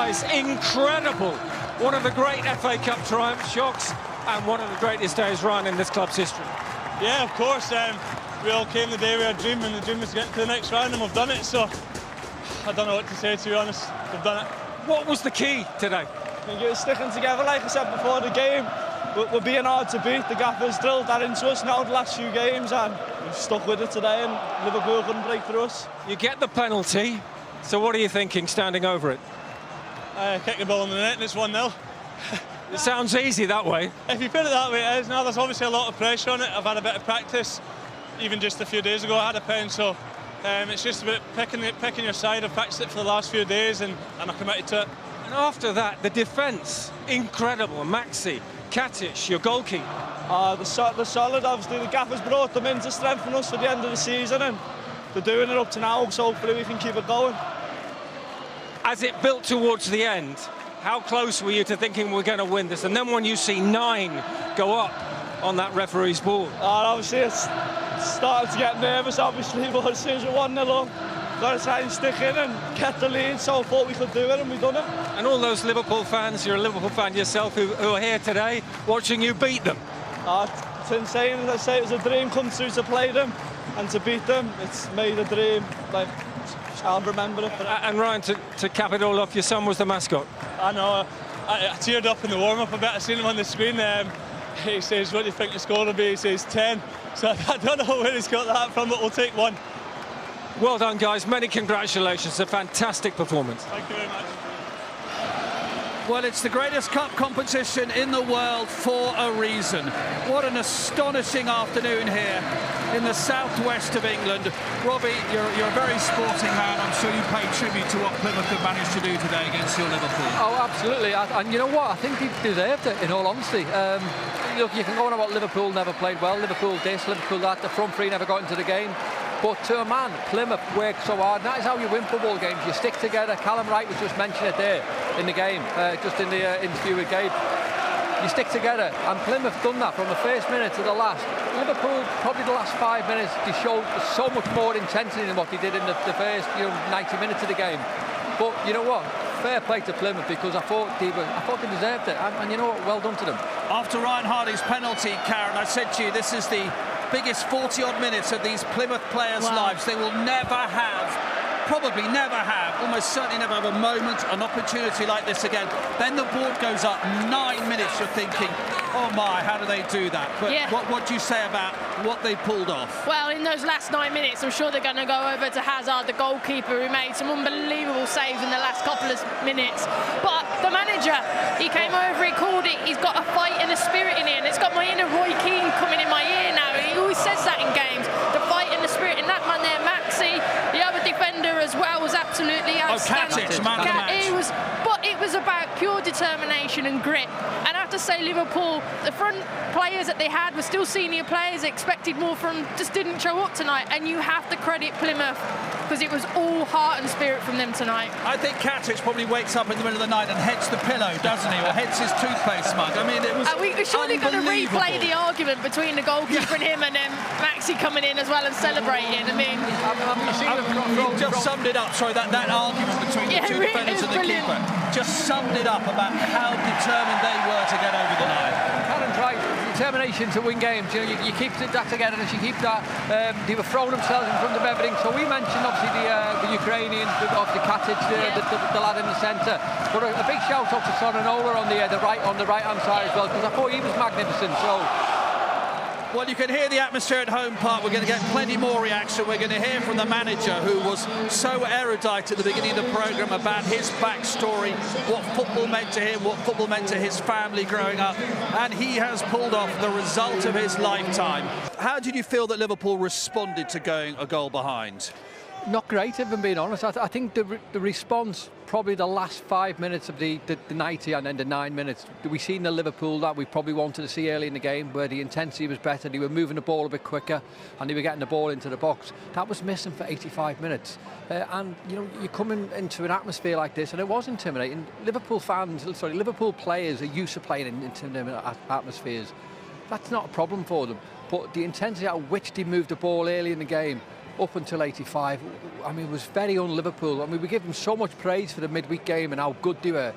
guys, incredible. One of the great FA Cup triumphs, shocks, and one of the greatest days run in this club's history. Yeah, of course. We all came the day we had a dream, and the dream was to get to the next round, and we've done it. So I don't know what to say, to be honest. We've done it. What was the key today? I think it was sticking together, like I said before the game. We're being hard to beat. The Gaffer's drilled that into us now the last few games, and we've stuck with it today, and Liverpool couldn't break through us. You get the penalty, so what are you thinking standing over it? Kick the ball in the net and it's 1-0. It sounds easy that way. If you put it that way, it is. Now there's obviously a lot of pressure on it. I've had a bit of practice. Even just a few days ago I had a pen, so it's just about picking your side. I've practiced it for the last few days, and I'm committed to it. And after that, the defence, incredible. Maxi, Katic, your goalkeeper. They're solid, obviously. The Gaffer's brought them in to strengthen us for the end of the season, and they're doing it up to now, so hopefully we can keep it going. As it built towards the end, how close were you to thinking we're going to win this? And then when you see 9 go up on that referee's ball. Obviously it's starting to get nervous, obviously, but as soon as we're 1-0 up, got to try and stick in and get the lead, so I thought we could do it, and we've done it. And all those Liverpool fans, you're a Liverpool fan yourself, who are here today watching you beat them. It's insane. As I say, it was a dream come true to play them and to beat them. It's made a dream, like, I'll remember it. And Ryan, to cap it all off, your son was the mascot. I know. I teared up in the warm-up a bit. I seen him on the screen. He says, "What do you think the score will be?" He says 10. So I don't know where he's got that from, but we'll take 1. Well done, guys. Many congratulations. A fantastic performance. Thank you very much. Well, it's the greatest cup competition in the world for a reason. What an astonishing afternoon here in the southwest of England. Robbie, you're a very sporting man. I'm sure you paid tribute to what Plymouth have managed to do today against your Liverpool. Oh, absolutely. And you know what? I think they deserved it, in all honesty. Look, you can go on about Liverpool never played well, Liverpool this, Liverpool that, the front three never got into the game. But to a man, Plymouth worked so hard, and that is how you win football games. You stick together. Callum Wright was just mentioning it there in the game, just in the interview with Gabe. You stick together, and Plymouth done that from the first minute to the last. Liverpool, probably the last 5 minutes, they showed so much more intensity than what they did in the first 90 minutes of the game. But you know what? Fair play to Plymouth, because I thought they deserved it, and you know what? Well done to them. After Ryan Harding's penalty, Karen, I said to you, this is the biggest 40-odd minutes of these Plymouth players' lives. They will never have, probably never have, almost certainly never have a moment, an opportunity like this again. Then the board goes up 9 minutes, you're thinking, oh my, how do they do that? But yeah. What do you say about what they pulled off? Well, in those last 9 minutes, I'm sure they're going to go over to Hazard, the goalkeeper, who made some unbelievable saves in the last couple of minutes. But the manager, he came over, he called it, he's got a fight and a spirit in it, and it's got my inner Roy Keane coming in my ear now. He always says that in games, the fight and the spirit. And that man there, Maxi, the other defender as well, was absolutely outstanding. Katic, man of the match. But it was about pure determination and grit. And I have to say, Liverpool, the front players that they had were still senior players, expected more from, just didn't show up tonight. And you have to credit Plymouth, because it was all heart and spirit from them tonight. I think Katic probably wakes up in the middle of the night and heads the pillow, doesn't he? Or heads his toothpaste mug. I mean, it was we're surely going to replay the argument between the goalkeeper and him, and then Maxi coming in as well and celebrating. I mean, you just summed it up. Sorry, that argument between the two defenders and the keeper just summed it up about how determined they were to get over the line. Callum's right. Determination to win games. You keep that together, and you keep that. They were throwing themselves in front of everything. So we mentioned obviously the Ukrainian, obviously Katic, the lad in the centre. But a big shout out to Sonanola on the right hand side as well, because I thought he was magnificent. So. Well, you can hear the atmosphere at Home Park. We're going to get plenty more reaction. We're going to hear from the manager, who was so erudite at the beginning of the programme about his backstory, what football meant to him, what football meant to his family growing up. And he has pulled off the result of his lifetime. How did you feel that Liverpool responded to going a goal behind? Not great, if I'm being honest. I think the response, probably the last 5 minutes of the 90 and then the 9 minutes, we seen the Liverpool that we probably wanted to see early in the game, where the intensity was better, they were moving the ball a bit quicker, and they were getting the ball into the box. That was missing for 85 minutes. And you know, you're coming into an atmosphere like this, and it was intimidating. Liverpool players are used to playing in intimidating atmospheres. That's not a problem for them. But the intensity at which they moved the ball early in the game up until 85, I mean, was very un-Liverpool. I mean, we give them so much praise for the midweek game and how good they were.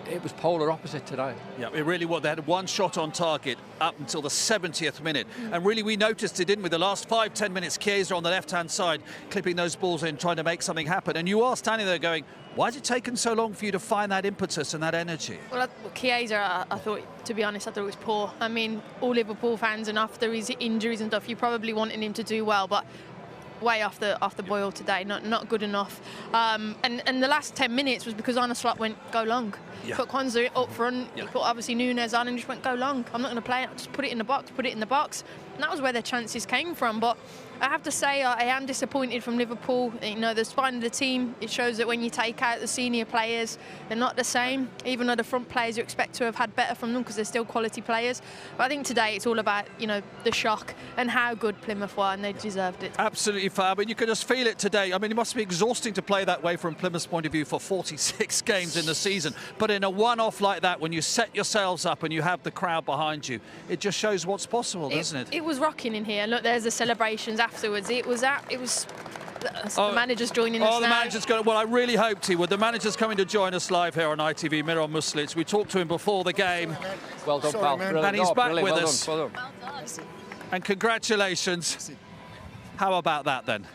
It was polar opposite tonight. Yeah, it really was. They had one shot on target up until the 70th minute. And really, we noticed it, didn't we? The last 5-10 minutes, Chiesa on the left-hand side, clipping those balls in, trying to make something happen. And you are standing there going, why has it taken so long for you to find that impetus and that energy? Well, Chiesa, I thought, to be honest, I thought it was poor. I mean, all Liverpool fans, and after his injuries and stuff, you probably wanted him to do well, but way off the boil today, not good enough. And the last 10 minutes was because Arne Slot went go long. Yeah. Put Konza up front, Yeah. he put obviously Nunes on and just went go long. I'm not going to play it, just put it in the box, And that was where their chances came from. But I have to say, I am disappointed from Liverpool. You know, the spine of the team, it shows that when you take out the senior players, they're not the same. Even though the front players you expect to have had better from them because they're still quality players. But I think today it's all about, you know, the shock and how good Plymouth were, and they deserved it. Absolutely, Fab. And you could just feel it today. I mean, it must be exhausting to play that way from Plymouth's point of view for 46 games in the season. But in a one-off like that, when you set yourselves up and you have the crowd behind you, it just shows what's possible, doesn't it? It was rocking in here. Look, there's the celebrations afterwards. The manager's joining us now. The manager's going. Well, I really hoped he would. The manager's coming to join us live here on ITV. Miran Muslic. We talked to him before the game. Well done, pal. And he's back with us. Well done. And congratulations. How about that then?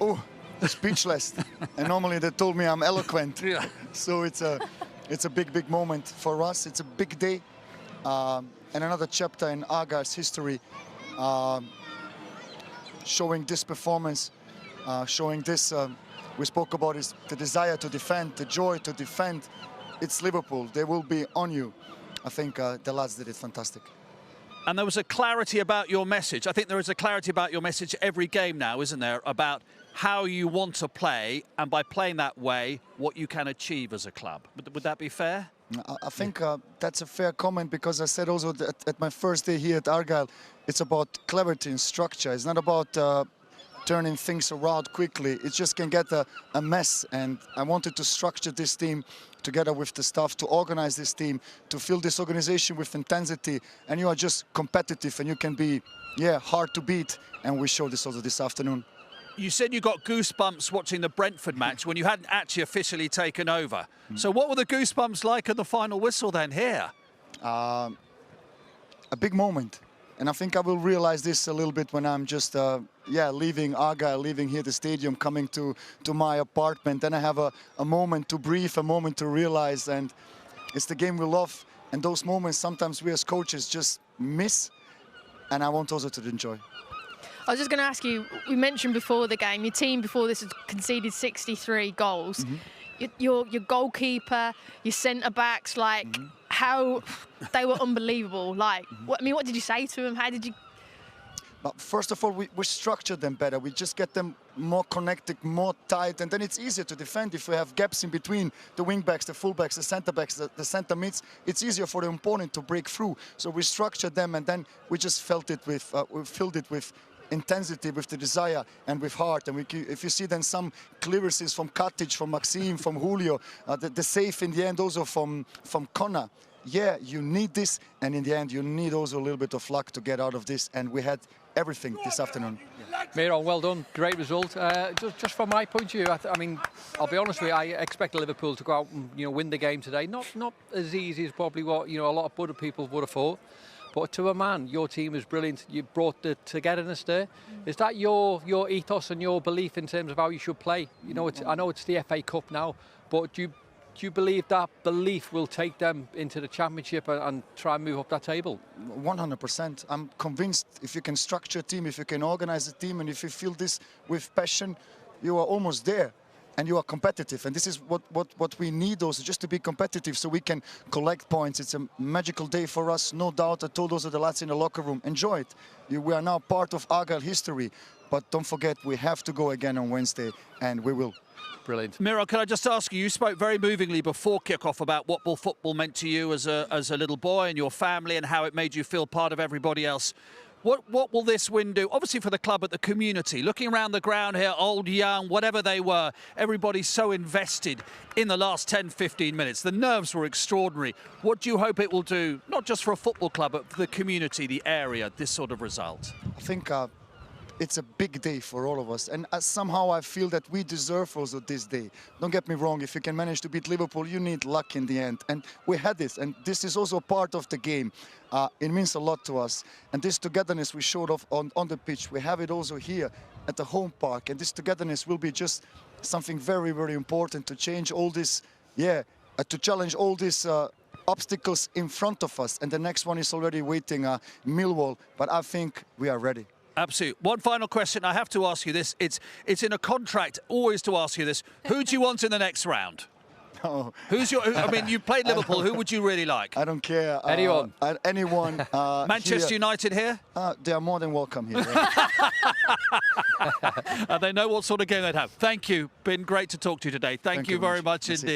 Oh, speechless. And normally they told me I'm eloquent. Yeah. So it's a big moment for us. It's a big day. And another chapter in Argyle's history. Showing this performance, showing this, we spoke about is the desire to defend, the joy to defend. It's Liverpool. They will be on you. I think the lads did it fantastic. And there was a clarity about your message. I think there is a clarity about your message every game now, isn't there, about how you want to play, and by playing that way, what you can achieve as a club. Would that be fair? I think that's a fair comment, because I said also that at my first day here at Argyle, it's about clarity and structure. It's not about turning things around quickly. It just can get a mess, and I wanted to structure this team together with the staff, to organize this team, to fill this organization with intensity, and you are just competitive and you can be, hard to beat, and we showed this also this afternoon. You said you got goosebumps watching the Brentford match when you hadn't actually officially taken over. So what were the goosebumps like at the final whistle then here? A big moment. And I think I will realize this a little bit when I'm just, leaving Argyle, leaving here the stadium, coming to my apartment. Then I have a moment to breathe, a moment to realize. And it's the game we love. And those moments sometimes we as coaches just miss. And I want also to enjoy. I was just going to ask you, we mentioned before the game, your team before this had conceded 63 goals. Your goalkeeper, your centre-backs, how they were unbelievable. What did you say to them? How did you... But first of all, we structure them better. We just get them more connected, more tight, and then it's easier to defend if we have gaps in between the wing-backs, the full-backs, the centre-backs, the centre-mids. It's easier for the opponent to break through. So we structured them, and then we just filled it with intensity, with the desire and with heart. And if you see then some clearances from Katic, from Maxime, from Julio, the save in the end also from Connor. Yeah, you need this, and in the end you need also a little bit of luck to get out of this, and we had everything this afternoon. Miran, well done, great result. Just from my point of view, I mean, I'll be honest with you, I expected Liverpool to go out and win the game today. Not as easy as probably what a lot of other people would have thought. But to a man, your team is brilliant. You brought the togetherness there. Is that your ethos and your belief in terms of how you should play? I know it's the FA Cup now, but do you believe that belief will take them into the Championship and try and move up that table? 100%. I'm convinced if you can structure a team, if you can organize a team, and if you feel this with passion, you are almost there. And you are competitive, and this is what we need also, just to be competitive so we can collect points. It's a magical day for us, no doubt. I told also the lads in the locker room, enjoy it. We are now part of Argyle history, but don't forget, we have to go again on Wednesday, and we will. Brilliant. Miran, can I just ask you, you spoke very movingly before kick-off about what football meant to you as a little boy and your family, and how it made you feel part of everybody else. What will this win do? Obviously for the club, but the community. Looking around the ground here, old, young, whatever they were, everybody's so invested in the last 10, 15 minutes. The nerves were extraordinary. What do you hope it will do, not just for a football club, but for the community, the area, this sort of result? I think it's a big day for all of us. And somehow I feel that we deserve also this day. Don't get me wrong, if you can manage to beat Liverpool, you need luck in the end. And we had this, and this is also part of the game. It means a lot to us. And this togetherness we showed off on the pitch, we have it also here at the home park. And this togetherness will be just something very, very important to change all this, to challenge all these obstacles in front of us. And the next one is already waiting, Millwall. But I think we are ready. Absolutely. One final question. I have to ask you this. It's in a contract always to ask you this. Who do you want in the next round? Oh. I mean, you played Liverpool. Who would you really like? I don't care. Anyone. Anyone. Manchester United here? They are more than welcome here. They know what sort of game they'd have. Thank you. Been great to talk to you today. Thank you very much indeed.